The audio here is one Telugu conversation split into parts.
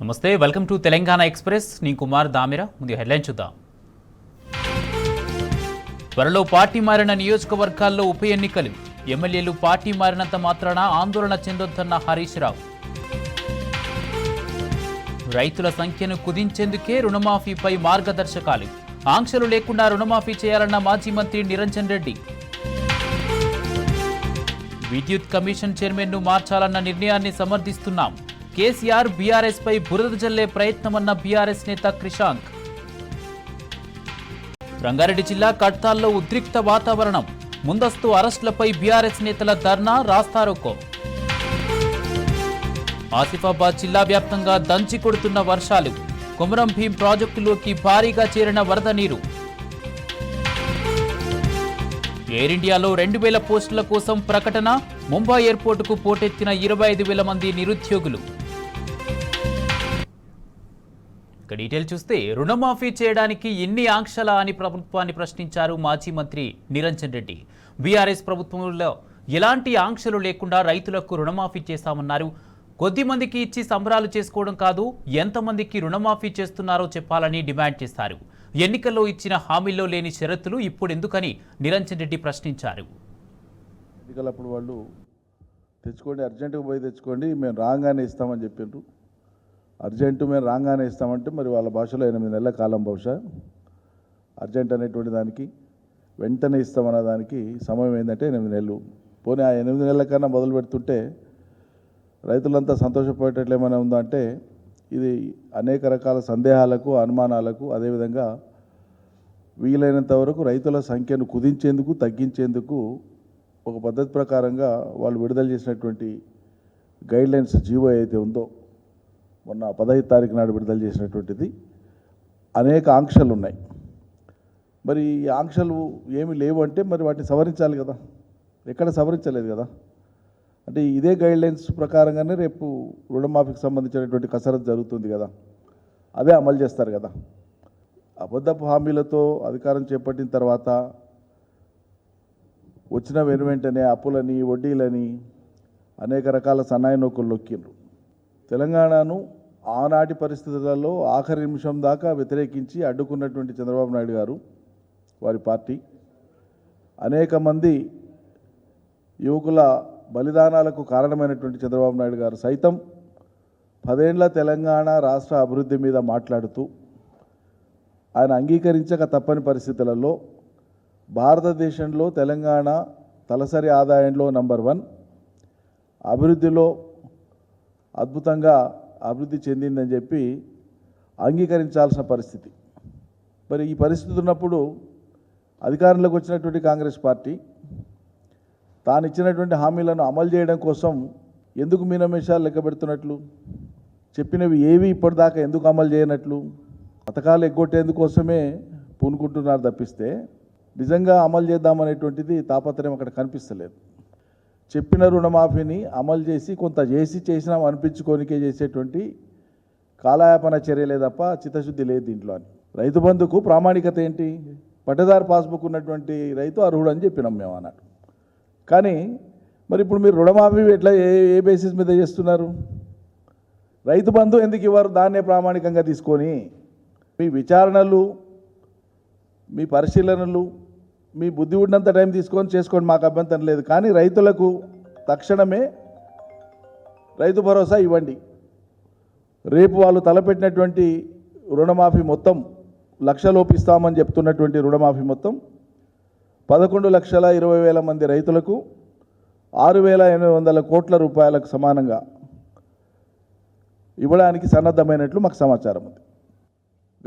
నమస్తే, వెల్కమ్ టు తెలంగాణ ఎక్స్ప్రెస్. నేను కుమార్ దామిరా. ముందు హెడ్లైన్ చూద్దాం. త్వరలో పార్టీ మారిన నియోజకవర్గాల్లో ఉప ఎన్నికలు. ఎమ్మెల్యేలు పార్టీ మారినంత మాత్రాన ఆందోళన చెందొద్దన్న హరీష్ రావు. రైతుల సంఖ్యను కుదించేందుకే రుణమాఫీపై మార్గదర్శకాలు. ఆంక్షలు లేకుండా రుణమాఫీ చేయాలన్న మాజీ మంత్రి నిరంజన్ రెడ్డి. విద్యుత్ కమిషన్ చైర్మన్ను మార్చాలన్న నిర్ణయాన్ని సమర్థిస్తున్నాం. కేసీఆర్ బీఆర్ఎస్ పై బురద జల్లే ప్రయత్నమన్న బీఆర్ఎస్ నేత క్రిషాంక్. రంగారెడ్డి జిల్లా కడ్తాల్లో ఉద్రిక్త వాతావరణం. ముందస్తు అరెస్టులపై బీఆర్ఎస్ నేతల ధర్నా, రాస్తారోకో. ఆసిఫాబాద్ జిల్లా వ్యాప్తంగా దంచి కొడుతున్న వర్షాలు. కొమరం భీం ప్రాజెక్టులోకి భారీగా చేరిన వరద నీరు. ఎయిర్ ఇండియాలో 2000 పోస్టుల కోసం ప్రకటన. ముంబై ఎయిర్పోర్టుకు పోటెత్తిన 25,000 మంది నిరుద్యోగులు. డీటెయిల్ చూస్తే, రుణమాఫీ చేయడానికి ఎన్ని ఆంక్షలా అని ప్రభుత్వాన్ని ప్రశ్నించారు మాజీ మంత్రి నిరంజన్ రెడ్డి. బీఆర్ఎస్ ప్రభుత్వంలో ఎలాంటి ఆంక్షలు లేకుండా రైతులకు రుణమాఫీ చేస్తామన్నారు. కొద్ది మందికి ఇచ్చి సంబరాలు చేసుకోవడం కాదు, ఎంతమందికి రుణమాఫీ చేస్తున్నారో చెప్పాలని డిమాండ్ చేశారు. ఎన్నికల్లో ఇచ్చిన హామీల్లో లేని షరతులు ఇప్పుడు ఎందుకని నిరంజన్ రెడ్డి ప్రశ్నించారు. ఎన్నికలప్పుడు వాళ్ళు తెచ్చుకోండి, అర్జెంటుగా పోయి తెచ్చుకోండి, మేము రాగానే ఇస్తామని చెప్పిండ్రు. అర్జెంటు మేము రాగానే ఇస్తామంటే మరి వాళ్ళ భాషలో 8 నెలల కాలం, బహుశా అర్జెంట్ అనేటువంటి దానికి వెంటనే ఇస్తామన్న దానికి సమయం ఏంటంటే 8 నెలలు. పోనీ ఆ 8 నెలల కన్నా మొదలు పెడుతుంటే రైతులంతా సంతోషపడేటట్లు ఏమైనా ఉందా అంటే, ఇది అనేక రకాల సందేహాలకు, అనుమానాలకు, అదేవిధంగా వీలైనంత వరకు రైతుల సంఖ్యను కుదించేందుకు, తగ్గించేందుకు ఒక పద్ధతి ప్రకారంగా వాళ్ళు విడుదల చేసినటువంటి గైడ్లైన్స్ జీవో అయితే ఉందో, మొన్న 15 తారీఖు నాడు విడుదల చేసినటువంటిది, అనేక ఆంక్షలు ఉన్నాయి. మరి ఈ ఆంక్షలు ఏమి లేవు అంటే మరి వాటిని సవరించాలి కదా, ఎక్కడ సవరించలేదు కదా. అంటే ఇదే గైడ్లైన్స్ ప్రకారంగానే రేపు రుణమాఫీకి సంబంధించినటువంటి కసరత్తు జరుగుతుంది కదా, అదే అమలు చేస్తారు కదా. అబద్ధపు హామీలతో అధికారం చేపట్టిన తర్వాత వచ్చిన వెనువెంటనే అప్పులని, వడ్డీలని, అనేక రకాల సన్నాయి నౌకలు నొక్కిండ్రు. తెలంగాణను ఆనాటి పరిస్థితులలో ఆఖరి నిమిషం దాకా వ్యతిరేకించి అడ్డుకున్నటువంటి చంద్రబాబు నాయుడు గారు, వారి పార్టీ, అనేక మంది యువకుల బలిదానాలకు కారణమైనటువంటి చంద్రబాబు నాయుడు గారు సైతం 10 ఏళ్ల తెలంగాణ రాష్ట్ర అభివృద్ధి మీద మాట్లాడుతూ ఆయన అంగీకరించక తప్పని పరిస్థితులలో భారతదేశంలో తెలంగాణ తలసరి ఆదాయంలో నంబర్ 1, అభివృద్ధిలో అద్భుతంగా అభివృద్ధి చెందిందని చెప్పి అంగీకరించాల్సిన పరిస్థితి. మరి ఈ పరిస్థితి ఉన్నప్పుడు అధికారంలోకి వచ్చినటువంటి కాంగ్రెస్ పార్టీ తాను ఇచ్చినటువంటి హామీలను అమలు చేయడం కోసం ఎందుకు మీనమేషాలు లెక్క పెడుతున్నట్లు, చెప్పినవి ఏవి ఇప్పటిదాకా ఎందుకు అమలు చేయనట్లు, పథకాలు ఎగ్గొట్టేందుకోసమే పూనుకుంటున్నారు తప్పిస్తే నిజంగా అమలు చేద్దామనేటువంటిది తాపత్రయం అక్కడ కనిపిస్తలేదు. చెప్పిన రుణమాఫీని అమలు చేసి కొంత చేసినాం అనిపించుకోనికే చేసేటువంటి కాలయాపన చర్యలే తప్ప చిత్తశుద్ధి లేదు దీంట్లో అని. రైతు బంధుకు ప్రామాణికత ఏంటి? పట్టదారు పాస్బుక్ ఉన్నటువంటి రైతు అర్హుడు అని చెప్పినాం మేము అన్నట్టు. కానీ మరి ఇప్పుడు మీరు రుణమాఫీ ఎట్లా ఏ బేసిస్ మీద చేస్తున్నారు? రైతు బంధు ఎందుకు ఇవ్వరు? దాన్నే ప్రామాణికంగా తీసుకొని మీ విచారణలు, మీ పరిశీలనలు, మీ బుద్ధి ఉన్నంత టైం తీసుకొని చేసుకోండి, మాకు అభ్యంతరం లేదు. కానీ రైతులకు తక్షణమే రైతు భరోసా ఇవ్వండి. రేపు వాళ్ళు తలపెట్టినటువంటి రుణమాఫీ మొత్తం 1 లక్షలోపు ఇస్తామని చెప్తున్నటువంటి రుణమాఫీ మొత్తం 11,20,000 మంది రైతులకు 6,800 కోట్ల రూపాయలకు సమానంగా ఇవ్వడానికి సన్నద్ధమైనట్లు మాకు సమాచారం ఉంది.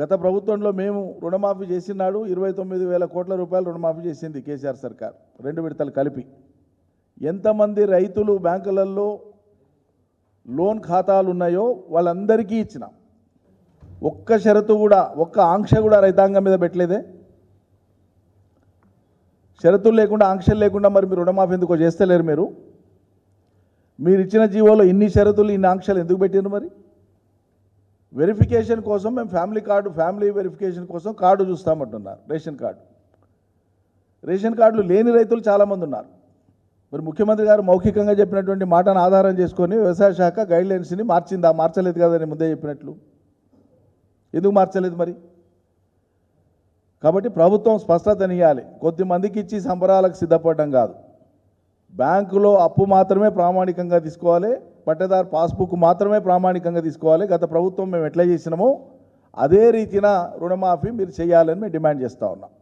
గత ప్రభుత్వంలో మేము రుణమాఫీ చేసినాడు 29,000 కోట్ల రూపాయలు రుణమాఫీ చేసింది కేసీఆర్ సర్కార్, 2 విడతలు కలిపి. ఎంతమంది రైతులు బ్యాంకులలో లోన్ ఖాతాలు ఉన్నాయో వాళ్ళందరికీ ఇచ్చినాం. ఒక్క షరతు కూడా, ఒక్క ఆంక్ష కూడా రైతాంగం మీద పెట్టలేదే. షరతులు లేకుండా, ఆంక్షలు లేకుండా మరి మీరు రుణమాఫీ ఎందుకో చేస్తలేరు? మీరు ఇచ్చిన జీవోలో ఇన్ని షరతులు, ఇన్ని ఆంక్షలు ఎందుకు పెట్టారు? మరి వెరిఫికేషన్ కోసం మేము ఫ్యామిలీ వెరిఫికేషన్ కోసం కార్డు చూస్తామంటున్నారు, రేషన్ కార్డు. రేషన్ కార్డులు లేని రైతులు చాలామంది ఉన్నారు. మరి ముఖ్యమంత్రి గారు మౌఖికంగా చెప్పినటువంటి మాటను ఆధారం చేసుకొని వ్యవసాయ శాఖ గైడ్లైన్స్ని మార్చిందా? మార్చలేదు కదా, నేను ముందే చెప్పినట్లు. ఎందుకు మార్చలేదు మరి? కాబట్టి ప్రభుత్వం స్పష్టతనియాలి. కొద్దిమందికి ఇచ్చి సంబరాలకు సిద్ధపడడం కాదు. బ్యాంకులో అప్పు మాత్రమే ప్రామాణికంగా తీసుకోవాలి, పట్టేదారు పాస్బుక్ మాత్రమే ప్రామాణికంగా తీసుకోవాలి. గత ప్రభుత్వం మేము ఎట్లా చేసినామో అదే రీతిన రుణమాఫీ మీరు చేయాలని మేము డిమాండ్ చేస్తూ ఉన్నాం.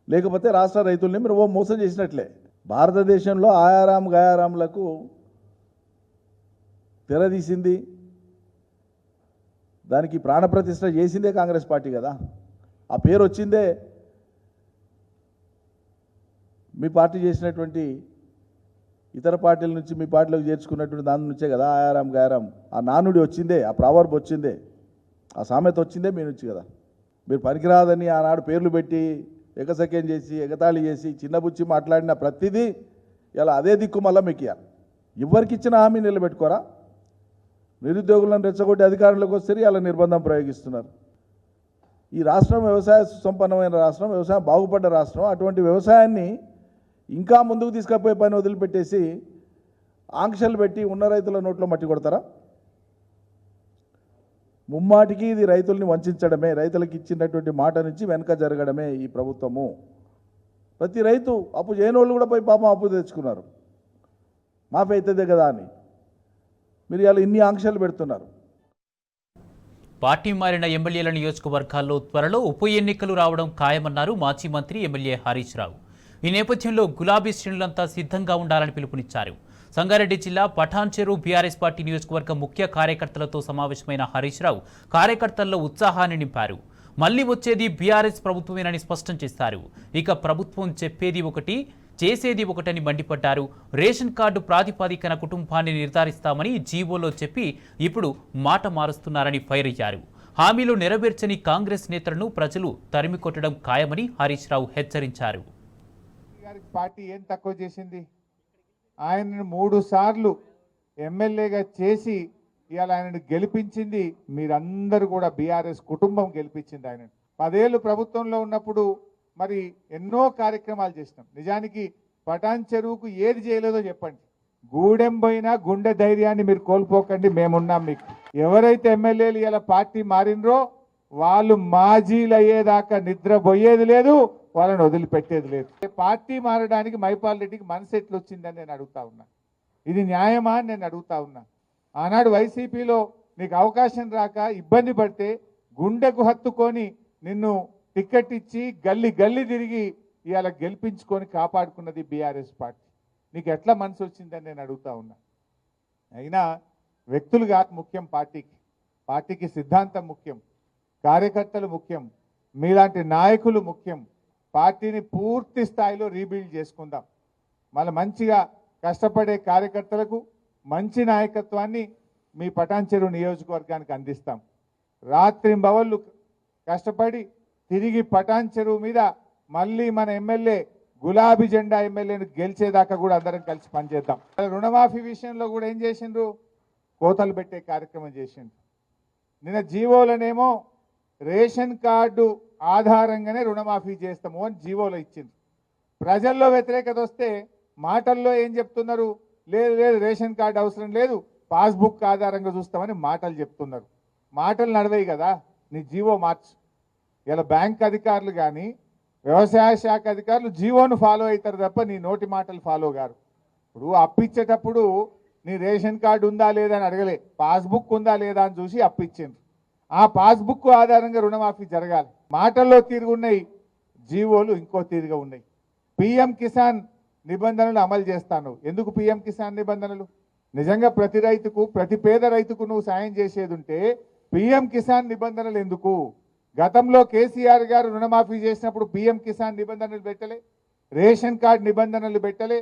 లేకపోతే రాష్ట్ర రైతుల్ని మీరు మోసం చేసినట్లే. భారతదేశంలో ఆయారాం గయారాంలకు తెరదీసింది, దానికి ప్రాణప్రతిష్ఠ చేసిందే కాంగ్రెస్ పార్టీ కదా. ఆ పేరు వచ్చిందే మీ పార్టీ చేసినటువంటి ఇతర పార్టీల నుంచి మీ పార్టీలోకి చేర్చుకున్నటువంటి దాని నుంచే కదా. ఆయారాం గయారాం ఆ నానుడి వచ్చిందే, ఆ ప్రావర్బ్ వచ్చిందే, ఆ సామెత వచ్చిందే మీ నుంచి కదా. మీరు పనికిరాదని ఆనాడు పేర్లు పెట్టి ఎగసక్యం చేసి ఎగతాళి చేసి చిన్నబుచ్చి మాట్లాడిన ప్రతిదీ ఇలా అదే దిక్కు మళ్ళీ మీకు ఎవరికి ఇచ్చిన హామీ నిలబెట్టుకోరా? నిరుద్యోగులను రెచ్చగొట్టి అధికారంలోకి వస్తే ఇలా నిర్బంధం ప్రయోగిస్తున్నారు. ఈ రాష్ట్రం వ్యవసాయ సుసంపన్నమైన రాష్ట్రం, వ్యవసాయం బాగుపడ్డ రాష్ట్రం. అటువంటి వ్యవసాయాన్ని ఇంకా ముందుకు తీసుకుపోయే పని వదిలిపెట్టేసి ఆంక్షలు పెట్టి ఉన్న రైతుల నోట్లో మట్టి కొడతారా? ముమ్మాటికి ఇది రైతుల్ని వంచడమే, రైతులకు ఇచ్చినటువంటి మాట నుంచి వెనక జరగడమే ఈ ప్రభుత్వము. ప్రతి రైతు అప్పు చేయని వాళ్ళు కూడా పోయి పాపం అప్పు తెచ్చుకున్నారు, మాఫీ అవుతుందే కదా అని. మీరు ఇలా ఇన్ని ఆంక్షలు పెడుతున్నారు. పార్టీ మారిన ఎమ్మెల్యేల నియోజకవర్గాల్లో త్వరలో ఉప ఎన్నికలు రావడం ఖాయమన్నారు మాజీ మంత్రి ఎమ్మెల్యే హరీష్ రావు. ఈ నేపథ్యంలో గులాబీ శ్రేణులంతా సిద్ధంగా ఉండాలని పిలుపునిచ్చారు. సంగారెడ్డి జిల్లా పఠాన్ చెరు బీఆర్ఎస్ పార్టీ నియోజకవర్గ ముఖ్య కార్యకర్తలతో సమావేశమైన హరీష్ రావు కార్యకర్తల్లో ఉత్సాహాన్ని నింపారు. మళ్లీ వచ్చేది బీఆర్ఎస్ ప్రభుత్వమేనని స్పష్టం చేశారు. ఇక ప్రభుత్వం చెప్పేది ఒకటి, చేసేది ఒకటని మండిపడ్డారు. రేషన్ కార్డు ప్రాతిపదికన కుటుంబాన్ని నిర్ధారిస్తామని జీవోలో చెప్పి ఇప్పుడు మాట మారుస్తున్నారని ఫైర్ అయ్యారు. హామీలు నెరవేర్చని కాంగ్రెస్ నేతలను ప్రజలు తరిమికొట్టడం ఖాయమని హరీష్ రావు హెచ్చరించారు. పార్టీ ఏం తక్కువ చేసింది? ఆయనను 3 సార్లు ఎమ్మెల్యేగా చేసి ఇవాళ ఆయనను గెలిపించింది మీరందరూ కూడా. బీఆర్ఎస్ కుటుంబం గెలిపించింది ఆయనను. 10 ఏళ్ళు ప్రభుత్వంలో ఉన్నప్పుడు మరి ఎన్నో కార్యక్రమాలు చేసినాం. నిజానికి పటాన్ చెరువుకు ఏది చేయలేదో చెప్పండి. గూడెం పోయినా గుండె ధైర్యాన్ని మీరు కోల్పోకండి, మేమున్నాం మీకు. ఎవరైతే ఎమ్మెల్యేలు ఇలా పార్టీ మారినరో వాళ్ళు మాజీలు అయ్యేదాకా నిద్రపోయేది లేదు, వాళ్ళని వదిలిపెట్టేది లేదు. పార్టీ మారడానికి మైపాల్ రెడ్డికి మనసు ఎట్లు వచ్చిందని నేను అడుగుతా ఉన్నా. ఇది న్యాయమా అని నేను అడుగుతా ఉన్నా. ఆనాడు వైసీపీలో నీకు అవకాశం రాక ఇబ్బంది పడితే గుండెకు హత్తుకొని నిన్ను టికెట్ ఇచ్చి గల్లీ గల్లీ తిరిగి ఇవాళ గెలిపించుకొని కాపాడుకున్నది బీఆర్ఎస్ పార్టీ. నీకు ఎట్లా మనసు వచ్చిందని నేను అడుగుతా ఉన్నా. అయినా వ్యక్తులు కాదు ముఖ్యం, పార్టీకి సిద్ధాంతం ముఖ్యం, కార్యకర్తలు ముఖ్యం, మీలాంటి నాయకులు ముఖ్యం. పార్టీని పూర్తి స్థాయిలో రీబిల్డ్ చేసుకుందాం. మళ్ళీ మంచిగా కష్టపడే కార్యకర్తలకు మంచి నాయకత్వాన్ని మీ పటాన్ చెరువు నియోజకవర్గానికి అందిస్తాం. రాత్రింబవళ్ళు కష్టపడి తిరిగి పటాన్ చెరువు మీద మళ్ళీ మన ఎమ్మెల్యే గులాబీ జెండా ఎమ్మెల్యేను గెలిచేదాకా కూడా అందరం కలిసి పనిచేద్దాం. రుణమాఫీ విషయంలో కూడా ఏం చేసిండ్రు? కోతలు పెట్టే కార్యక్రమం చేసిండ్రు. నిన్న జీవోలనేమో రేషన్ కార్డు ఆధారంగానే రుణమాఫీ చేస్తాము అని జీవోలో ఇచ్చింది. ప్రజల్లో వ్యతిరేకత వస్తే మాటల్లో ఏం చెప్తున్నారు? లేదు లేదు రేషన్ కార్డు అవసరం లేదు, పాస్బుక్ ఆధారంగా చూస్తామని మాటలు చెప్తున్నారు. మాటలు నడవయి కదా, నీ జీవో మార్చు. ఇలా బ్యాంక్ అధికారులు కానీ వ్యవసాయ శాఖ అధికారులు జీవోను ఫాలో అవుతారు తప్ప నీ నోటి మాటలు ఫాలో గారు. ఇప్పుడు అప్పిచ్చేటప్పుడు నీ రేషన్ కార్డు ఉందా లేదా అని అడగలే, పాస్బుక్ ఉందా లేదా అని చూసి అప్పిచ్చిండ్రు. ఆ పాస్బుక్ ఆధారంగా రుణమాఫీ జరగాలి. మాటల్లో తీరుగున్నాయి, జీవోలు ఇంకో తీరుగా ఉన్నాయి. పిఎం కిసాన్ నిబంధనలు అమలు చేస్తాను. ఎందుకు పిఎం కిసాన్ నిబంధనలు? నిజంగా ప్రతి రైతుకు, ప్రతి పేద రైతుకు నువ్వు సాయం చేసేది ఉంటే పిఎం కిసాన్ నిబంధనలు ఎందుకు? గతంలో కేసీఆర్ గారు రుణమాఫీ చేసినప్పుడు పిఎం కిసాన్ నిబంధనలు పెట్టలే, రేషన్ కార్డు నిబంధనలు పెట్టలే.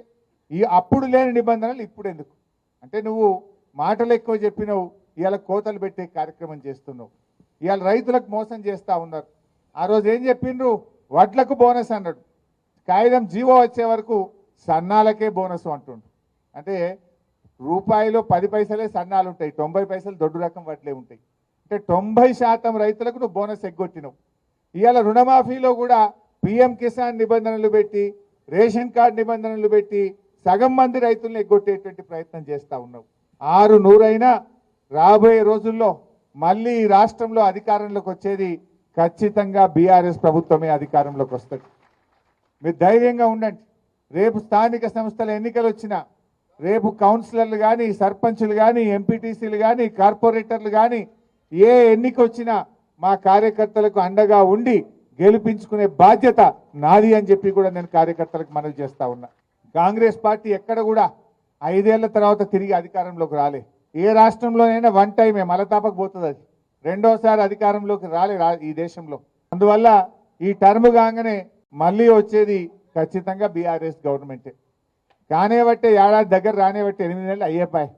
ఈ అప్పుడు లేని నిబంధనలు ఇప్పుడు ఎందుకు? అంటే నువ్వు మాటలు ఎక్కువ చెప్పినావు, ఇవాళ కోతలు పెట్టే కార్యక్రమం చేస్తున్నావు. ఇవాళ రైతులకు మోసం చేస్తూ ఉన్నారు. ఆ రోజు ఏం చెప్పిండ్రు? వడ్లకు బోనస్ అన్నాడు. కాగితం జీవో వచ్చే వరకు సన్నాలకే బోనస్ అంటుండు. అంటే రూపాయిలో 10 పైసలే సన్నాలు ఉంటాయి, 90 పైసలు దొడ్డు రకం వడ్లే ఉంటాయి. అంటే 90% రైతులకు నువ్వు బోనస్ ఎగ్గొట్టినావు. ఇవాళ రుణమాఫీలో కూడా పిఎం కిసాన్ నిబంధనలు పెట్టి, రేషన్ కార్డు నిబంధనలు పెట్టి సగం మంది రైతులను ఎగ్గొట్టేటువంటి ప్రయత్నం చేస్తూ ఉన్నావు. 600 అయినా రాబోయే రోజుల్లో మళ్ళీ ఈ రాష్ట్రంలో అధికారంలోకి వచ్చేది ఖచ్చితంగా బీఆర్ఎస్ ప్రభుత్వమే అధికారంలోకి వస్తుంది. మీరు ధైర్యంగా ఉండండి. రేపు స్థానిక సంస్థల ఎన్నికలు వచ్చినా, రేపు కౌన్సిలర్లు కానీ, సర్పంచులు కానీ, ఎంపీటీసీలు కానీ, కార్పొరేటర్లు కానీ ఏ ఎన్నిక వచ్చినా మా కార్యకర్తలకు అండగా ఉండి గెలిపించుకునే బాధ్యత నాది అని చెప్పి కూడా నేను కార్యకర్తలకు మనవి చేస్తా ఉన్నా. కాంగ్రెస్ పార్టీ ఎక్కడ కూడా 5 ఏళ్ల తర్వాత తిరిగి అధికారంలోకి రాలే. ఏ రాష్ట్రంలోనైనా వన్ టైమే మలతాపకు పోతుంది. అది రెండోసారి అధికారంలోకి రాలే ఈ దేశంలో. అందువల్ల ఈ టర్మ్ కాగానే మళ్ళీ వచ్చేది ఖచ్చితంగా బీఆర్ఎస్ గవర్నమెంటే. కానేబట్టే ఏడాది దగ్గర రానేబట్టే 8 నెలలు అయ్యేపాయి.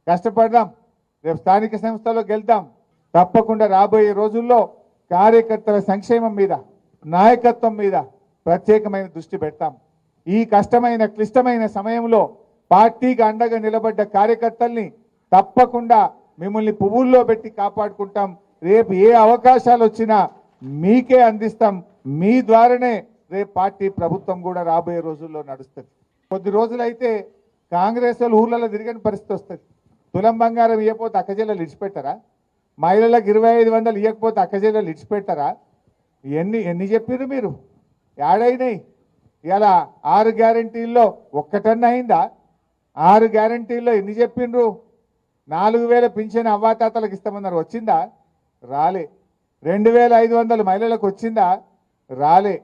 కష్టపడదాం, రేపు స్థానిక సంస్థలో గెలుద్దాం. తప్పకుండా రాబోయే రోజుల్లో కార్యకర్తల సంక్షేమం మీద, నాయకత్వం మీద ప్రత్యేకమైన దృష్టి పెడతాం. ఈ కష్టమైన క్లిష్టమైన సమయంలో పార్టీకి అండగా నిలబడ్డ కార్యకర్తల్ని తప్పకుండా మిమ్మల్ని పువ్వుల్లో పెట్టి కాపాడుకుంటాం. రేపు ఏ అవకాశాలు వచ్చినా మీకే అందిస్తాం. మీ ద్వారానే రేపు పార్టీ ప్రభుత్వం కూడా రాబోయే రోజుల్లో నడుస్తుంది. కొద్ది రోజులైతే కాంగ్రెస్ వాళ్ళు ఊర్లలో తిరగని పరిస్థితి వస్తుంది. తులం బంగారం ఇవ్వకపోతే అక్కజేళ్ళలు ఇడిచిపెట్టారా? మహిళలకు 2500 ఇవ్వకపోతే అక్కజేళ్ళలు ఇడిచిపెట్టారా? ఎన్ని చెప్పారు మీరు? ఏడైనాయి? ఇలా 6 గ్యారంటీల్లో ఒక్కటన్నా అయిందా? 6 గ్యారంటీల్లో ఎన్ని చెప్పిండ్రు? 4000 పింఛన్ అవ్వాతాతలకు ఇస్తామన్నారు, వచ్చిందా? రాలే. 2500 మహిళలకు వచ్చిందా? రాలే.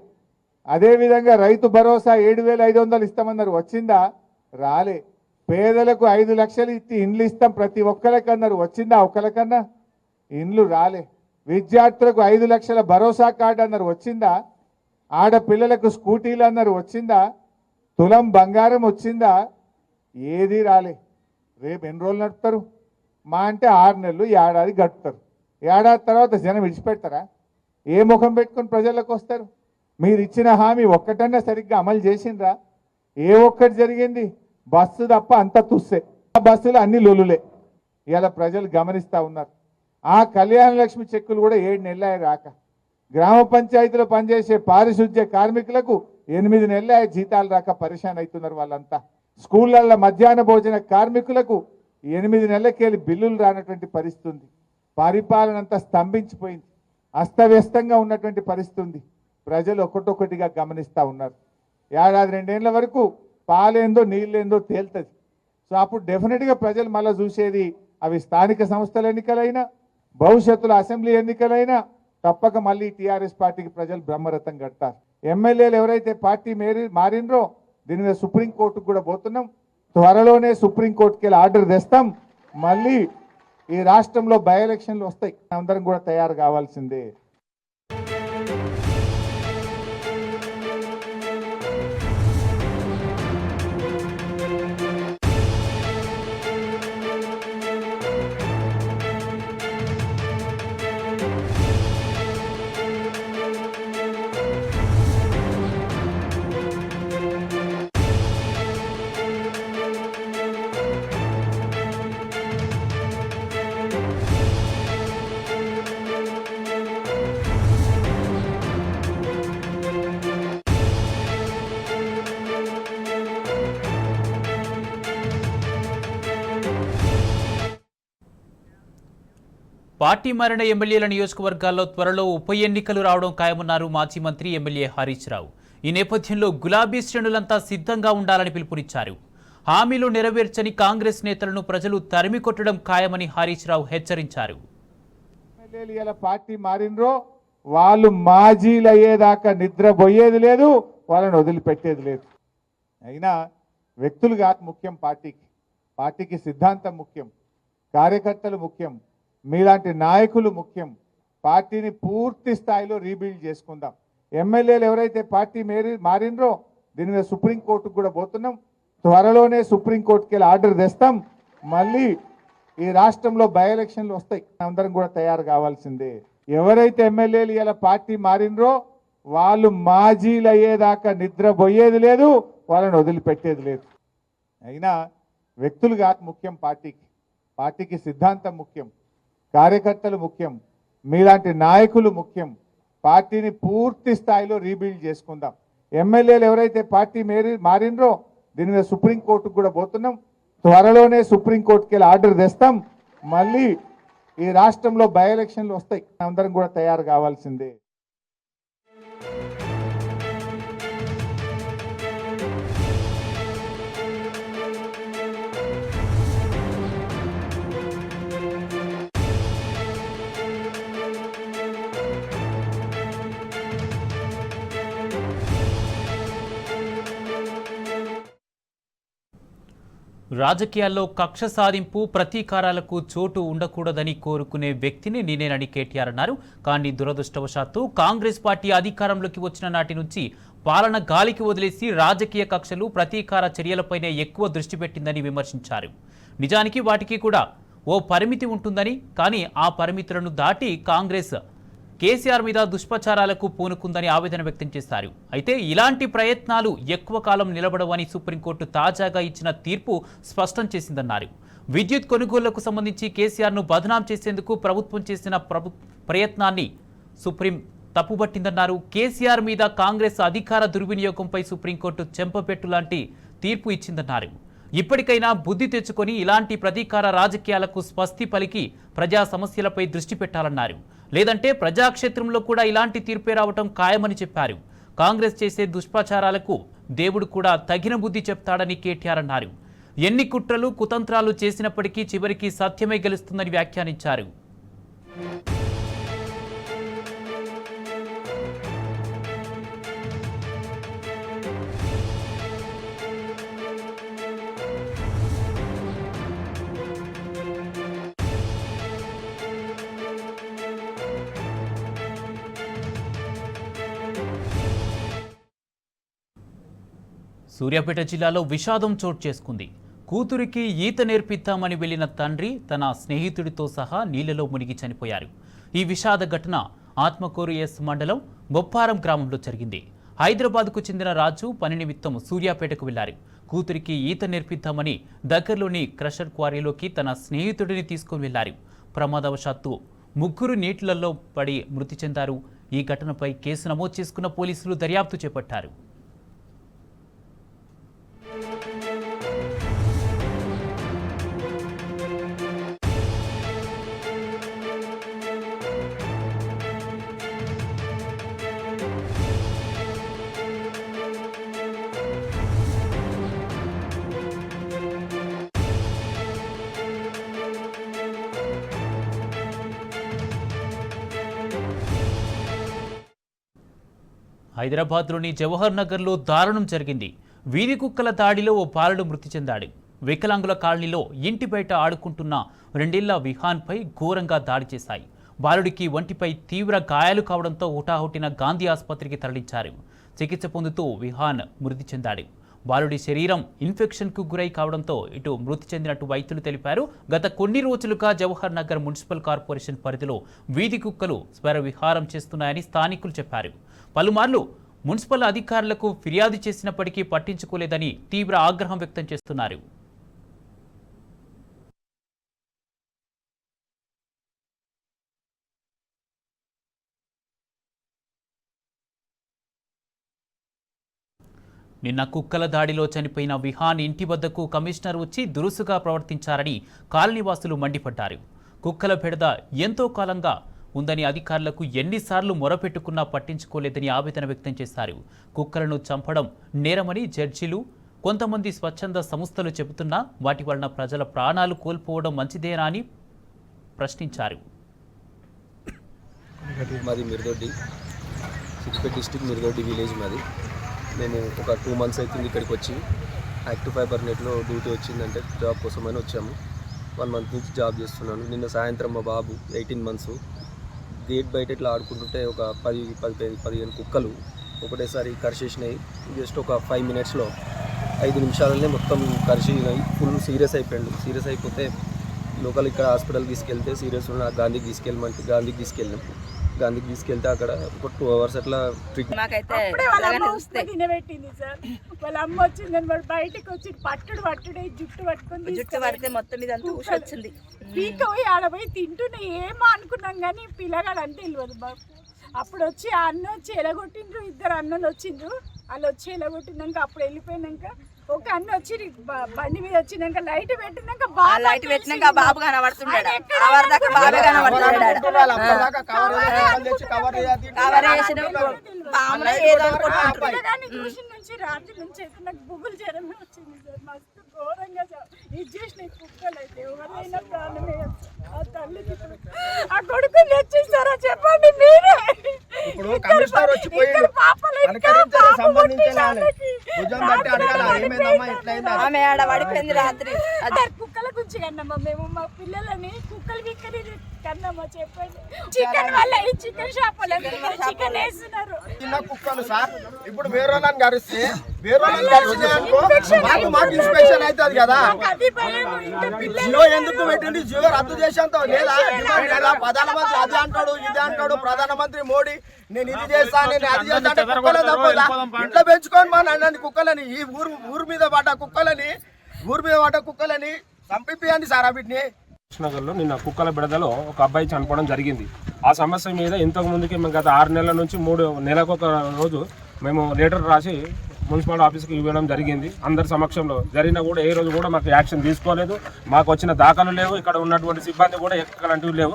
అదేవిధంగా రైతు భరోసా 7500 ఇస్తామన్నారు, వచ్చిందా? రాలే. పేదలకు 5 లక్షలు ఇచ్చి ఇండ్లు ఇస్తాం ప్రతి ఒక్కరికన్నారు, వచ్చిందా? ఒక్కరికన్నా ఇండ్లు రాలే. విద్యార్థులకు 5 లక్షల భరోసా కార్డు అన్నారు, వచ్చిందా? ఆడపిల్లలకు స్కూటీలు అన్నారు, వచ్చిందా? తులం బంగారం వచ్చిందా? ఏది రాలే. రేపు ఎన్ని రోజులు నడుపుతారు? మా అంటే 6 నెలలు, ఏడాది గడుపుతారు. ఏడాది తర్వాత జనం విడిచిపెడతారా? ఏ ముఖం పెట్టుకొని ప్రజలకు వస్తారు? మీరు ఇచ్చిన హామీ ఒక్కటన్నా సరిగ్గా అమలు చేసిండ్రా? ఏ ఒక్కటి జరిగింది? బస్సు తప్ప అంత తుస్సే. ఆ బస్సులు అన్ని లొలులే. ఇలా ప్రజలు గమనిస్తూ ఉన్నారు. ఆ కళ్యాణ లక్ష్మి చెక్కులు కూడా 7 నెలలు రాక, గ్రామ పంచాయతీలో పనిచేసే పారిశుద్ధ్య కార్మికులకు 8 నెలలు జీతాలు రాక పరిశాన్ అవుతున్నారు వాళ్ళంతా. స్కూళ్ళల్లో మధ్యాహ్న భోజన కార్మికులకు 8 నెలలకెళ్ళి బిల్లులు రానటువంటి పరిస్థితి ఉంది. పరిపాలన అంతా స్తంభించిపోయింది. అస్తవ్యస్తంగా ఉన్నటువంటి పరిస్థితి ఉంది. ప్రజలు ఒక్కొక్కటిగా గమనిస్తూ ఉన్నారు. ఏడాది 2 ఏళ్ల వరకు పాలేందో నీళ్ళేందో తేలుతుంది. సో అప్పుడు డెఫినెట్గా ప్రజలు మళ్ళీ చూసేది అవి స్థానిక సంస్థల ఎన్నికలైనా, భవిష్యత్తులో అసెంబ్లీ ఎన్నికలైనా తప్పక మళ్ళీ టీఆర్ఎస్ పార్టీకి ప్రజలు బ్రహ్మరథం కడతారు. ఎమ్మెల్యేలు ఎవరైతే పార్టీ మారినరో దీని మీద సుప్రీంకోర్టుకు కూడా పోతున్నాం. త్వరలోనే సుప్రీంకోర్టుకి వెళ్ళి ఆర్డర్ తెస్తాం. మళ్ళీ ఈ రాష్ట్రంలో బై ఎలక్షన్లు వస్తాయి. అందరం కూడా తయారు కావాల్సిందే. పార్టీ మారిన ఎమ్మెల్యేల నియోజకవర్గాల్లో త్వరలో ఉప ఎన్నికలు రావడం ఖాయమన్నారు మాజీ మంత్రి ఎమ్మెల్యే హరీష్ రావు. ఈ నేపథ్యంలో గులాబీ శ్రేణులంతా సిద్ధంగా ఉండాలని పిలుపునిచ్చారు. హామీలు నెరవేర్చని కాంగ్రెస్ నేతలను ప్రజలు తరిమి కొట్టడం ఖాయమని హరీష్ రావు హెచ్చరించారు. ఎమ్మెల్యేలు ఇలా పార్టీ మారినరో వాళ్ళు మాజీలు అయ్యేదాకా నిద్రపోయేది లేదు, వాళ్ళని వదిలిపెట్టేది లేదు. అయినా వ్యక్తులు కాదు ముఖ్యం. పార్టీకి సిద్ధాంతం ముఖ్యం, కార్యకర్తలు ముఖ్యం, మీలాంటి నాయకులు ముఖ్యం. పార్టీని పూర్తి స్థాయిలో రీబిల్డ్ చేసుకుందాం. ఎమ్మెల్యేలు ఎవరైతే పార్టీ మారినరో దీని మీద సుప్రీంకోర్టుకు కూడా పోతున్నాం. త్వరలోనే సుప్రీంకోర్టుకి వెళ్ళి ఆర్డర్ తెస్తాం. మళ్ళీ ఈ రాష్ట్రంలో బై ఎలక్షన్లు వస్తాయి. అందరం కూడా తయారు కావాల్సిందే. ఎవరైతే ఎమ్మెల్యేలు ఇలా పార్టీ మారినరో వాళ్ళు మాజీలు అయ్యేదాకా నిద్రపోయేది లేదు, వాళ్ళని వదిలిపెట్టేది లేదు. అయినా వ్యక్తులు కాదు ముఖ్యం. పార్టీకి సిద్ధాంతం ముఖ్యం, కార్యకర్తలు ముఖ్యం, మీలాంటి నాయకులు ముఖ్యం. పార్టీని పూర్తి స్థాయిలో రీబిల్డ్ చేసుకుందాం. ఎమ్మెల్యేలు ఎవరైతే పార్టీ మారినరో దీని మీద సుప్రీంకోర్టుకు కూడా పోతున్నాం. త్వరలోనే సుప్రీంకోర్టుకి వెళ్ళి ఆర్డర్ తెస్తాం. మళ్ళీ ఈ రాష్ట్రంలో బై ఎలక్షన్లు వస్తాయి, అందరం కూడా తయారు కావాల్సిందే. రాజకీయాల్లో కక్ష సాధింపు ప్రతీకారాలకు చోటు ఉండకూడదని కోరుకునే వ్యక్తిని నేనేనని కేటీఆర్ అన్నారు. కానీ దురదృష్టవశాత్తు కాంగ్రెస్ పార్టీ అధికారంలోకి వచ్చిన నాటి నుంచి పాలన గాలికి వదిలేసి రాజకీయ కక్షలు ప్రతీకార చర్యలపైనే ఎక్కువ దృష్టి పెట్టిందని విమర్శించారు. నిజానికి వాటికి కూడా ఓ పరిమితి ఉంటుందని, కానీ ఆ పరిమితులను దాటి కాంగ్రెస్ కేసీఆర్ మీద దుష్ప్రచారాలకు పూనుకుందని ఆవేదన వ్యక్తం చేశారు. అయితే ఇలాంటి ప్రయత్నాలు ఎక్కువ కాలం నిలబడవని సుప్రీంకోర్టు తాజాగా ఇచ్చిన తీర్పు స్పష్టం చేసిందన్నారు. విద్యుత్ కొనుగోళ్లకు సంబంధించి కేసీఆర్ను బదనాం చేసేందుకు ప్రభుత్వం చేసిన ప్రయత్నాన్ని సుప్రీం తప్పుబట్టిందన్నారు. కేసీఆర్ మీద కాంగ్రెస్ అధికార దుర్వినియోగంపై సుప్రీంకోర్టు చెంపపెట్టు లాంటి తీర్పు ఇచ్చిందన్నారు. ఇప్పటికైనా బుద్ధి తెచ్చుకొని ఇలాంటి ప్రతీకార రాజకీయాలకు స్వస్తి పలికి ప్రజా సమస్యలపై దృష్టి పెట్టాలన్నారు. లేదంటే ప్రజాక్షేత్రంలో కూడా ఇలాంటి తీర్పే రావటం ఖాయమని చెప్పారు. కాంగ్రెస్ చేసే దుష్ప్రచారాలకు దేవుడు కూడా తగిన బుద్ధి చెప్తాడని కేటీఆర్ అన్నారు. ఎన్ని కుట్రలు కుతంత్రాలు చేసినప్పటికీ చివరికి సత్యమే గెలుస్తుందని వ్యాఖ్యానించారు. సూర్యాపేట జిల్లాలో విషాదం చోటు చేసుకుంది. కూతురికి ఈత నేర్పిద్దామని వెళ్లిన తండ్రి తన స్నేహితుడితో సహా నీళ్లలో మునిగి చనిపోయారు. ఈ విషాద ఘటన ఆత్మకూరు ఎస్ మండలం బొప్పారం గ్రామంలో జరిగింది. హైదరాబాద్కు చెందిన రాజు పని నిమిత్తం సూర్యాపేటకు వెళ్లారు. కూతురికి ఈత నేర్పిద్దామని దగ్గరలోని క్రషర్ క్వారీలోకి తన స్నేహితుడిని తీసుకుని వెళ్లారు. ప్రమాదవశాత్తు ముగ్గురు నీటిలలో పడి మృతి చెందారు. ఈ ఘటనపై కేసు నమోదు చేసుకున్న పోలీసులు దర్యాప్తు చేపట్టారు. హైదరాబాద్లోని జవహర్ నగర్లో దారుణం జరిగింది. వీధి కుక్కల దాడిలో ఓ బాలుడు మృతి చెందాడు. వికలాంగుల కాలనీలో ఇంటి బయట ఆడుకుంటున్న 2 ఏళ్ల విహాన్పై ఘోరంగా దాడి చేశాయి. బాలుడికి ఒంటిపై తీవ్ర గాయాలు కావడంతో హుటాహుటిన గాంధీ ఆసుపత్రికి తరలించారు. చికిత్స పొందుతూ విహాన్ మృతి చెందాడు. బాలుడి శరీరం ఇన్ఫెక్షన్కు గురై కావడంతో ఇటు మృతి చెందినట్టు వైద్యులు తెలిపారు. గత కొన్ని రోజులుగా జవహర్ నగర్ మున్సిపల్ కార్పొరేషన్ పరిధిలో వీధి కుక్కలు స్వర విహారం చేస్తున్నాయని స్థానికులు చెప్పారు. పలుమార్లు మున్సిపల్ అధికారులకు ఫిర్యాదు చేసినప్పటికీ పట్టించుకోలేదని తీవ్ర ఆగ్రహం వ్యక్తం చేస్తున్నారు. నిన్న కుక్కల దాడిలో చనిపోయిన విహాన్ ఇంటి వద్దకు కమిషనర్ వచ్చి దురుసుగా ప్రవర్తించారని కాలనీవాసులు మండిపడ్డారు. కుక్కల బెడద ఎంతో కాలంగా ఉందని అధికారులకు ఎన్నిసార్లు మొరపెట్టుకున్నా పట్టించుకోలేదని ఆవేదన వ్యక్తం చేశారు. కుక్కలను చంపడం నేరమని జడ్జీలు, కొంతమంది స్వచ్ఛంద సంస్థలు చెబుతున్నా వాటి వలన ప్రజల ప్రాణాలు కోల్పోవడం మంచిదేనా అని ప్రశ్నించారు. మాది మిర్దొడ్డి, సిద్దిపేట డిస్టిక్ మిర్దొడ్డి విలేజ్ మాది. మేము ఒక 2 months అవుతుంది ఇక్కడికి వచ్చి. యాక్టివ్ ఫైబర్ నెట్లో డ్యూటీ వచ్చిందంటే జాబ్ కోసమని వచ్చాము. 1 month నుంచి జాబ్ చేస్తున్నాను. నిన్న సాయంత్రం మా బాబు 18 months గేట్ బయట ఇట్లా ఆడుకుంటుంటే ఒక 10-15 కుక్కలు ఒకటేసారి కరిచేసినాయి. జస్ట్ ఒక 5 minutesలో 5 నిమిషాలనే మొత్తం కరిచినాయి. ఫుల్ సీరియస్ అయిపోయాడు. సీరియస్ అయిపోతే లోకల్ ఇక్కడ హాస్పిటల్కి తీసుకెళ్తే సీరియస్ ఉన్న గాంధీకి తీసుకెళ్ళమంటే గాంధీకి తీసుకెళ్తే అక్కడ ఒక 2 hours అట్లా ట్రీట్మెంట్ తినబెట్టింది సార్. వాళ్ళ అమ్మ వచ్చింది, వాడు బయటకు వచ్చి పట్టుడే జుట్టు పట్టుకొని జుట్టు పడితే మొత్తం ఇదంతా వచ్చింది. పీకపోయి ఆడపోయి తింటున్నా ఏమో అనుకున్నాం, కానీ పిల్లగాడు అంటే తెలియదు బాబు. అప్పుడు వచ్చి ఆ అన్న వచ్చి ఎలగొట్టిండ్రు, 2 అన్నలు వచ్చిండ్రు. వాళ్ళు వచ్చి ఎలగొట్టినాక అప్పుడు వెళ్ళిపోయినాక ఒక అన్న వచ్చి బండి మీద వచ్చినాక లైట్ పెట్టినాక లైట్ పెట్టినాక బాబు కనబడుతున్నాడు బాబే కనబడుతున్నాడు ట్యూషన్ నుంచి రాత్రి నుంచి అయితే నాకు బుగులు జ్వరం వచ్చింది సార్. మస్తు ఘోరంగా ఇది చేసిన కుక్కలు అయితే ఎవరైనా ప్రాణమే ఆ తల్లికి ఆ కొడుకుని తెచ్చిస్తారా చెప్పండి మీరే. ఆమె ఆడ పడిపోయింది రాత్రి. కుక్కల గురించి కన్నమ్మా మేము మా పిల్లలని కుక్కలు విక్కని కన్నమ్మా చెప్పండి. చికెన్ వల్ల ఈ చికెన్ షాప్ చికెన్ వేస్తున్నారు కుక్కలు సార్. ఇప్పుడు వేరే వాళ్ళని గరిస్తే వేరే వాళ్ళని గరిచినాయనుకో మాకు ఇన్స్పెక్షన్ అవుతుంది కదా. జియో ఎందుకు పెట్టింది? జియో రద్దు చేసేంత లేదా? ప్రధానమంత్రి అది అంటాడు ఇది అంటాడు. ప్రధానమంత్రి మోడీ నేను ఇది చేస్తా నేను అది చేస్తా అంటే కుక్కలే తప్పదా? ఇంట్లో పెంచుకోండి మా నన్ను కుక్కలని. ఈ ఊరు మీద పడ్డ కుక్కలని చంపిపియండి సార్. వీటిని కృష్ణనగర్లో నిన్న కుక్కల బిడదలో ఒక అబ్బాయి చనిపోవడం జరిగింది. ఆ సమస్య మీద ఇంతకు ముందుకి మేము గత 6 నెలల నుంచి 3 నెలలకు ఒక రోజు మేము లెటర్ రాసి మున్సిపల్ ఆఫీస్కి ఇవ్వడం జరిగింది. అందరి సమక్షంలో జరిగినా కూడా ఏ రోజు కూడా మాకు యాక్షన్ తీసుకోలేదు. మాకు వచ్చిన దాఖలు లేవు. ఇక్కడ ఉన్నటువంటి సిబ్బంది కూడా ఎక్కడంటివి లేవు.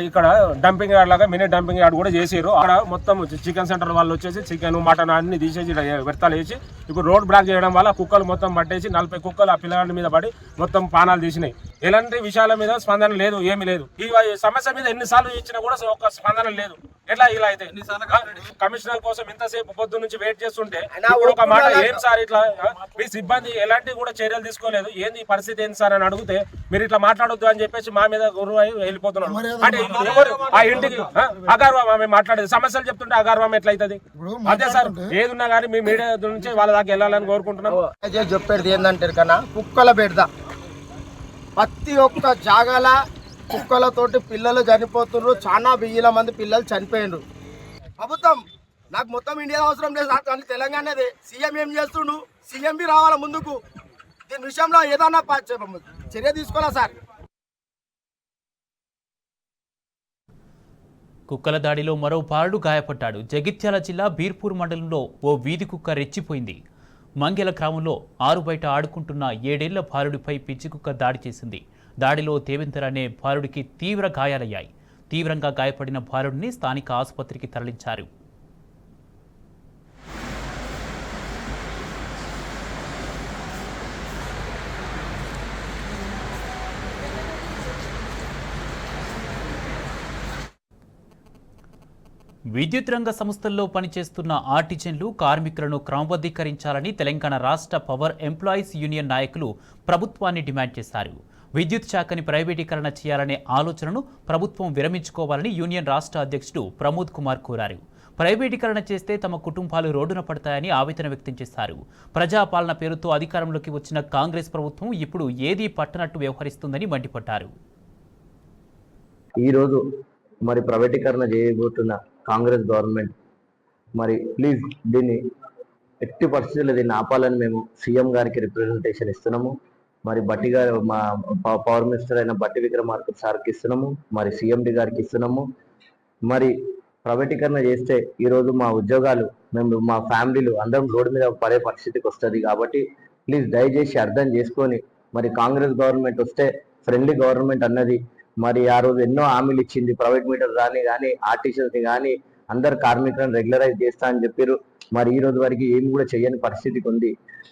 ఇక్కడ డంపింగ్ యార్డ్ లాగా మినీ డంపింగ్ యార్డ్ కూడా చేసారు. అక్కడ మొత్తం చికెన్ సెంటర్ వాళ్ళు వచ్చేసి చికెన్ మటన్ అన్ని తీసేసి వ్యర్థాలు వేసి ఇప్పుడు రోడ్ బ్లాక్ చేయడం వల్ల కుక్కలు మొత్తం పట్టేసి 40 కుక్కలు ఆ పిల్లగాడి మీద పడి మొత్తం ప్రాణాలు తీసినాయి. ఎలాంటి విషయాల మీద స్పందన లేదు, ఏమీ లేదు. ఈ సమస్య మీద ఎన్నిసార్లు ఇచ్చినా కూడా ఒక స్పందన లేదు. ఎట్లా ఇలా అయితే కమిషనర్ కోసం ఇంతసేపు పొద్దు నుంచి వెయిట్ చేస్తుంటే ఒక మాట ఏం సార్ ఇట్లా మీ సిబ్బంది ఎలాంటి కూడా చర్యలు తీసుకోలేదు, ఏంది పరిస్థితి ఏంటి సార్ అని అడిగితే మీరు ఇట్లా మాట్లాడొద్దు అని చెప్పేసి మా మీద గురువు అయి వెళ్ళిపోతున్నాడు. అంటే ఆ ఇంటికి అగార్వం ఆమె మాట్లాడేది సమస్యలు చెప్తుంటే అగార్వం ఎట్లయితుంది? అదే సార్ ఏదున్నా కానీ మీ మీడియా నుంచి వాళ్ళ దాకా వెళ్ళాలని కోరుకుంటున్నాం. చెప్పేది ఏంటంటే కన్నా కుక్కల పెడదా ప్రతి ఒక్క జాగాల కుక్కలతోటి పిల్లలు చనిపోతున్నారు. చాలా వెయ్యిల మంది పిల్లలు చనిపోయిండ్రు. ప్రభుత్వం నాకు మొత్తం ఇండియా అవసరం లేదు, నాకు తెలంగాణదే. సీఎం ఏం చేస్తుండు? సీఎం బి రావాలా ముందుకు. దీని విషయంలో ఏదన్నా చర్య తీసుకోవాలా సార్? కుక్కల దాడిలో మరో బాలుడు గాయపడ్డాడు. జగిత్యాల జిల్లా బీర్పూర్ మండలంలో ఓ వీధి కుక్క రెచ్చిపోయింది. మంగెల గ్రామంలో 6 బయట ఆడుకుంటున్న 7 ఏళ్ల బాలుడిపై పిచ్చి కుక్క దాడి చేసింది. దాడిలో దేవేందర్ అనే బాలుడికి తీవ్ర గాయాలయ్యాయి. తీవ్రంగా గాయపడిన బాలుడిని స్థానిక ఆసుపత్రికి తరలించారు. విద్యుత్ రంగ సంస్థల్లో పనిచేస్తున్న ఆర్టిజన్లు కార్మికులను క్రమబద్ధీకరించాలని తెలంగాణ రాష్ట్ర పవర్ ఎంప్లాయీస్ యూనియన్ నాయకులు ప్రభుత్వాన్ని డిమాండ్ చేశారు. విద్యుత్ శాఖని ప్రైవేటీకరణ చేయాలనే ఆలోచనను ప్రభుత్వం విరమించుకోవాలని యూనియన్ రాష్ట్ర అధ్యక్షుడు ప్రమోద్ కుమార్ కోరారు. ప్రైవేటీకరణ చేస్తే తమ కుటుంబాలు రోడ్డున పడతాయని ఆవేదన వ్యక్తం చేశారు. ప్రజాపాలన పేరుతో అధికారంలోకి వచ్చిన కాంగ్రెస్ ప్రభుత్వం ఇప్పుడు ఏదీ పట్టనట్టు వ్యవహరిస్తుందని మండిపడ్డారు. ఈరోజు మరి ప్రైవేటీకరణ చేయబోతున్న కాంగ్రెస్ గవర్నమెంట్ మరి ప్లీజ్ దీన్ని ఎట్టి పరిస్థితుల్లో దీన్ని ఆపాలని మేము సీఎం గారికి రిప్రజెంటేషన్ ఇస్తున్నాము. మరి బట్టి గారు మా పవర్ మినిస్టర్ అయిన బట్టి విక్రమార్క సార్కి ఇస్తున్నాము, మరి సీఎండి గారికి ఇస్తున్నాము. మరి ప్రైవేటీకరణ చేస్తే ఈరోజు మా ఉద్యోగాలు మేము మా ఫ్యామిలీలు అందరం రోడ్డు మీద పడే పరిస్థితికి వస్తుంది. కాబట్టి ప్లీజ్ దయచేసి అర్థం చేసుకొని మరి కాంగ్రెస్ గవర్నమెంట్ వస్తే ఫ్రెండ్లీ గవర్నమెంట్ అన్నది మరి ఆ రోజు ఎన్నో హామీలు ఇచ్చింది. ప్రైవేట్ మీటర్ కానీ ఆర్టిషన్స్ని కానీ అందరు కార్మికులను రెగ్యులరైజ్ చేస్తా అని చెప్పారు. మరి ఈ రోజు వరకు ఏమి కూడా చేయని పరిస్థితికి ఉంది.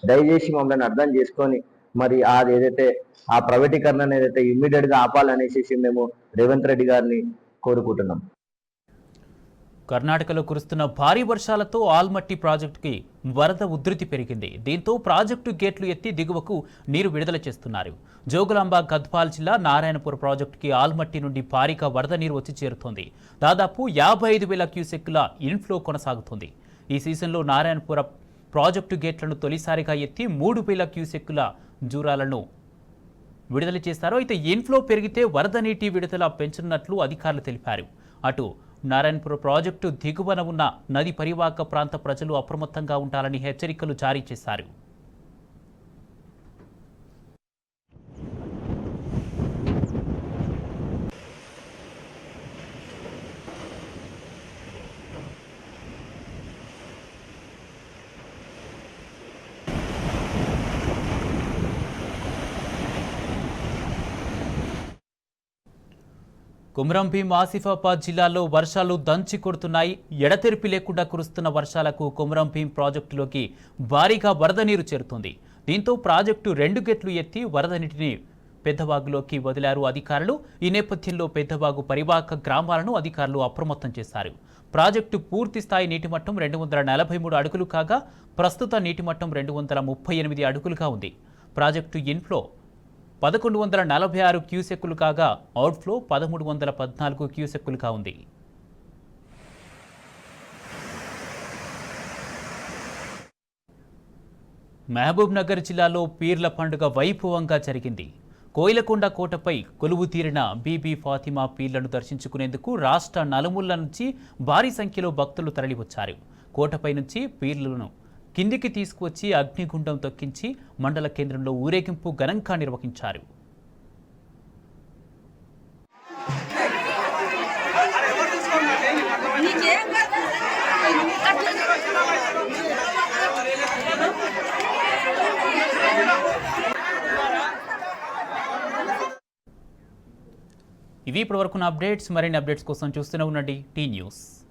దయచేసి మమ్మల్ని అర్థం చేసుకొని మరి అది ఏదైతే ఆ ప్రైవేటీకరణ ఏదైతే ఇమ్మీడియట్గా ఆపాలనేసి మేము రేవంత్ రెడ్డి గారిని కోరుకుంటున్నాం. కర్ణాటకలో కురుస్తున్న భారీ వర్షాలతో ఆల్మట్టి ప్రాజెక్టుకి వరద ఉధృతి పెరిగింది. దీంతో ప్రాజెక్టు గేట్లు ఎత్తి దిగువకు నీరు విడుదల చేస్తున్నారు. జోగులాంబ గద్వాల్ జిల్లా నారాయణపూర్ ప్రాజెక్టుకి ఆల్మట్టి నుండి భారీగా వరద నీరు వచ్చి చేరుతోంది. దాదాపు 55,000 క్యూసెక్కుల ఇన్ఫ్లో కొనసాగుతుంది. ఈ సీజన్లో నారాయణపుర ప్రాజెక్టు గేట్లను తొలిసారిగా ఎత్తి 3,000 క్యూసెక్కుల జూరాలను విడుదల చేశారు. అయితే ఇన్ఫ్లో పెరిగితే వరద నీటి విడుదల పెంచనున్నట్లు అధికారులు తెలిపారు. అటు నారాయణపూర్ ప్రాజెక్టు దిగువన ఉన్న నది పరివాహక ప్రాంత ప్రజలు అప్రమత్తంగా ఉండాలని హెచ్చరికలు జారీ చేశారు. కుమ్రం భీం ఆసిఫాబాద్ జిల్లాలో వర్షాలు దంచి కొడుతున్నాయి. ఎడతెరిపి లేకుండా కురుస్తున్న వర్షాలకు కుమ్రం భీం ప్రాజెక్టులోకి భారీగా వరద నీరు చేరుతుంది. దీంతో ప్రాజెక్టు 2 గేట్లు ఎత్తి వరద నీటిని పెద్దవాగులోకి వదిలారు అధికారులు. ఈ నేపథ్యంలో పెద్దవాగు పరివాహక గ్రామాలను అధికారులు అప్రమత్తం చేశారు. ప్రాజెక్టు పూర్తి స్థాయి నీటిమట్టం 243 అడుగులు కాగా ప్రస్తుత నీటిమట్టం 238 అడుగులుగా ఉంది. ప్రాజెక్టు ఇన్ఫ్లో 1146 క్యూసెక్కులు కాగా అవుట్ఫ్లో 1314 క్యూసెక్కులుగా ఉంది. మహబూబ్ నగర్ జిల్లాలో పీర్ల పండుగ వైభవంగా జరిగింది. కోయిలకొండ కోటపై కొలువు తీరిన బీబీ ఫాతిమా పీర్లను దర్శించుకునేందుకు రాష్ట్ర నలుమూలల నుంచి భారీ సంఖ్యలో భక్తులు తరలివచ్చారు. కోటపై నుంచి పీర్లను కిందికి తీసుకువచ్చి అగ్నిగుండం తొక్కించి మండల కేంద్రంలో ఊరేగింపు ఘనంగా నిర్వహించారు. ఇవి ఇప్పటివరకున్న అప్డేట్స్. మరిన్ని అప్డేట్స్ కోసం చూస్తూనే ఉండండి టీ న్యూస్.